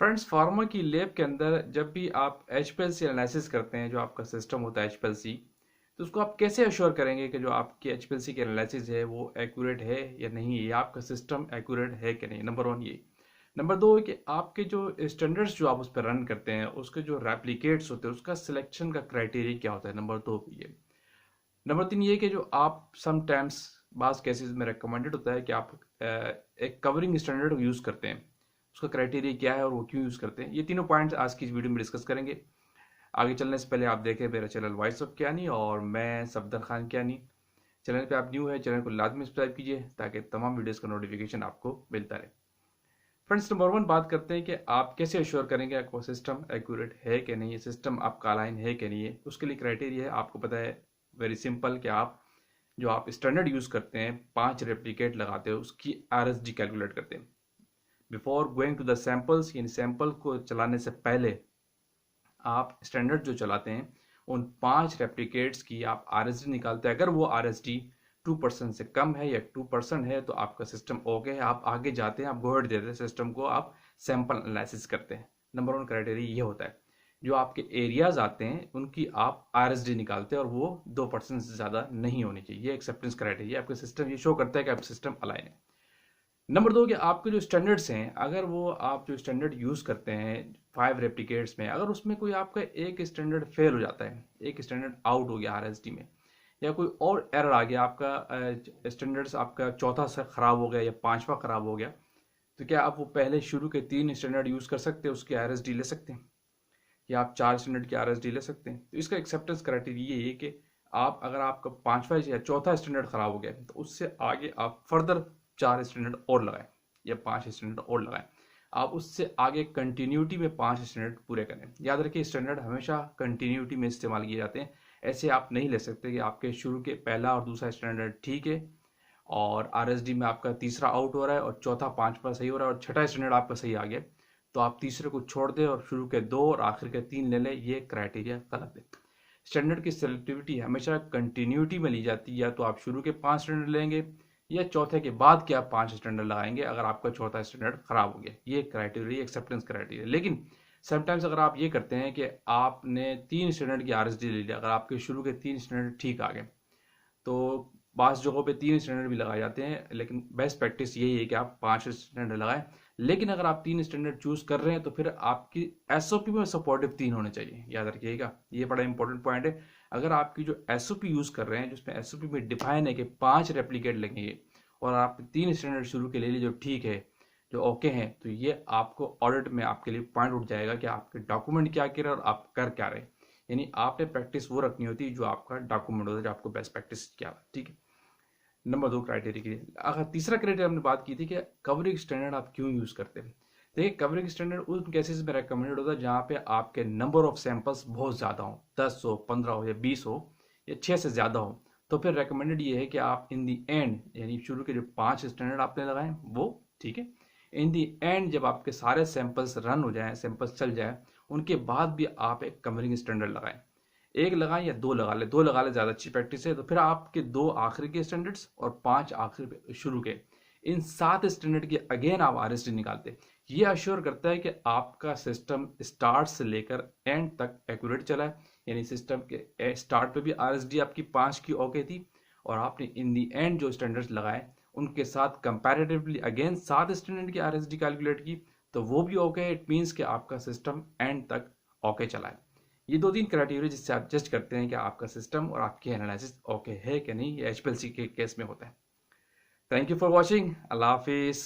Friends, pharma की lab के अंदर जब भी आप एचपीएलसी एनालिसिस करते हैं, जो आपका सिस्टम होता है एचपीएलसी, तो उसको आप कैसे अश्योर करेंगे कि जो आपकी एचपीएलसी की एनालिसिस है वो एक्यूरेट है या नहीं है, या आपका सिस्टम एक्यूरेट है कि नहीं। नंबर वन ये। नंबर दो है कि आपके जो स्टैंडर्ड्स जो आप उस पर रन करते हैं, उसके जो रेप्लिकेट्स होते हैं, उसका सिलेक्शन का क्राइटेरिया क्या होता है। नंबर दो ये। नंबर तीन ये कि जो आप समटाइम्स बास केसेस में रिकमेंडेड होता है कि आप एक कवरिंग स्टैंडर्ड यूज़ करते हैं, उसका क्राइटेरिया क्या है और वो क्यों यूज़ करते हैं। ये तीनों पॉइंट्स आज की इस वीडियो में डिस्कस करेंगे। आगे चलने से पहले आप देखें मेरा चैनल वॉइस ऑफ कियानी और मैं सफदर खान कियानी। चैनल पे आप न्यू है, चैनल को लाजमी सब्सक्राइब कीजिए ताकि तमाम वीडियोस का नोटिफिकेशन आपको मिलता रहे। फ्रेंड्स, नंबर वन बात करते हैं कि आप कैसे अश्योर करेंगे आपको सिस्टम एक्यूरेट है कि नहीं है, सिस्टम आपका अलाइन है कि नहीं है। उसके लिए क्राइटेरिया है, आपको पता है, वेरी सिंपल, कि आप जो आप स्टैंडर्ड यूज़ करते हैं, 5 रेप्लिकेट लगाते हो, उसकी आरएसडी कैलकुलेट करते हैं। Before going to the samples, यानी सैंपल को चलाने से पहले आप स्टैंडर्ड जो चलाते हैं, उन 5 रेप्लिकेट्स की आप आरएसडी निकालते हैं। अगर वो आरएसडी 2% से कम है या 2% है तो आपका सिस्टम ओके है, आप आगे जाते हैं, आप गो अहेड देते हैं सिस्टम को, आप सैंपल एनालिसिस करते हैं। नंबर वन क्राइटेरिया ये होता है। जो आपके एरियाज आते हैं उनकी आप आरएसडी निकालते हैं और वो 2% से ज़्यादा नहीं होनी चाहिए। ये एक्सेप्टेंस क्राइटेरिया आपका सिस्टम ये शो करता है कि आपका सिस्टम अलाइन है। नंबर दो कि आपके जो स्टैंडर्ड्स हैं, अगर वो आप जो स्टैंडर्ड यूज़ करते हैं 5 रेप्लिकेट्स में, अगर उसमें कोई आपका एक स्टैंडर्ड फेल हो जाता है, एक स्टैंडर्ड आउट हो गया आरएसडी में, या कोई और एरर आ गया, आपका स्टैंडर्ड्स आपका चौथा से ख़राब हो गया या पांचवा ख़राब हो गया, तो क्या आप वो पहले शुरू के 3 स्टैंडर्ड यूज़ कर सकते हैं, उसकी आरएसडी ले सकते हैं, या आप 4 स्टैंडर्ड की आरएसडी ले सकते हैं। तो इसका एक्सेप्टेंस क्राइटेरिया ये है कि आप, अगर आपका पांचवा या चौथा स्टैंडर्ड खराब हो गया तो उससे आगे आप फर्दर 4 स्टैंडर्ड और लगाएं या 5 स्टैंडर्ड और लगाएं। आप उससे आगे कंटिन्यूटी में 5 स्टैंडर्ड पूरे करें। याद रखिए, स्टैंडर्ड हमेशा कंटिन्यूटी में इस्तेमाल किए जाते हैं। ऐसे आप नहीं ले सकते कि आपके शुरू के पहला और दूसरा स्टैंडर्ड ठीक है और आरएसडी में आपका तीसरा आउट हो रहा है और चौथा पांचवा सही हो रहा है और छठा स्टैंडर्ड आपका सही आ गया, तो आप तीसरे को छोड़ दें और शुरू के 2 और आखिर के 3 ले लें। ये क्राइटेरिया गलत है। स्टैंडर्ड की सेलेक्टिविटी हमेशा कंटिन्यूटी में ली जाती है। या तो आप शुरू के 5 स्टैंडर्ड लेंगे या चौथे के बाद के आप 5 स्टैंडर्ड लगाएंगे अगर आपका चौथा स्टैंडर्ड खराब हो गया। ये क्राइटेरिया एक्सेप्टेंस क्राइटेरिया। लेकिन समटाइम्स अगर आप ये करते हैं कि आपने 3 स्टैंडर्ड की आरएसडी ले लिया, अगर आपके शुरू के 3 स्टैंडर्ड ठीक आ गए, तो पांच जगहों पे 3 स्टैंडर्ड भी लगाए जाते हैं, लेकिन बेस्ट प्रैक्टिस यही है कि आप 5 स्टैंडर्ड लगाएं। लेकिन अगर आप 3 स्टैंडर्ड चूज कर रहे हैं तो फिर आपकी एसओपी में सपोर्टिव 3 होने चाहिए। याद रखिएगा, ये बड़ा इंपॉर्टेंट पॉइंट है। अगर आपकी जो एसओपी यूज कर रहे हैं, जिसमें एसओपी में डिफाइन है कि 5 रेप्लिकेट लगेंगे और आप 3 स्टैंडर्ड शुरू के ले लीजिए जो ठीक है, जो ओके हैं, तो ये आपको ऑडिट में आपके लिए पॉइंट उठ जाएगा कि आपके डॉक्यूमेंट क्या कह रहे हैं और आप कर क्या रहे हैं। यानी आपने प्रैक्टिस वो रखनी होती है जो आपका डॉक्यूमेंट होता है, जो आपको बेस्ट प्रैक्टिस क्या, ठीक है। नंबर दो क्राइटेरिया के लिए। अगर तीसरा क्राइटेरिया हमने बात की थी कि कवरेज स्टैंडर्ड आप क्यों यूज करते हैं। देखिए, कवरेज स्टैंडर्ड उन केसेस में रेकमेंडेड होता है जहाँ पे आपके नंबर ऑफ सैंपल्स बहुत ज़्यादा हो, 10 हो, 15 हो या 20 हो या 6 से ज़्यादा हो। तो फिर रेकमेंडेड ये है कि आप इन दी एंड, यानी शुरू के जो 5 स्टैंडर्ड आपने लगाए वो ठीक है, इन दी एंड जब आपके सारे सैंपल्स रन हो जाए, सैंपल्स चल जाए, उनके बाद भी आप एक कवरिंग स्टैंडर्ड लगाएं। एक लगाएं या 2 लगा ले, 2 लगा ले ज़्यादा अच्छी प्रैक्टिस है। तो फिर आपके 2 आखिरी के स्टैंडर्ड्स और 5 आखिरी शुरू के, इन 7 स्टैंडर्ड की अगेन आप आरएसडी निकालते। ये अश्योर करता है कि आपका सिस्टम स्टार्ट से लेकर एंड तक एक्यूरेट चला है। यानी सिस्टम के स्टार्ट पे भी आरएसडी आपकी 5 की ओके थी और आपने इन दी एंड जो स्टैंडर्ड्स लगाए उनके साथ कंपैरेटिवली अगेन 7 स्टैंडर्ड की आरएसडी कैलकुलेट की, तो वो भी ओके है। इट मीन्स कि आपका सिस्टम एंड तक ओके चला है। ये 2-3 क्राइटेरिया जिससे आप जज करते हैं कि आपका सिस्टम और आपकी एनालिसिस ओके है कि नहीं। ये एचपीएलसी के केस में होता है। Thank you for watching. Allah हाफिज़।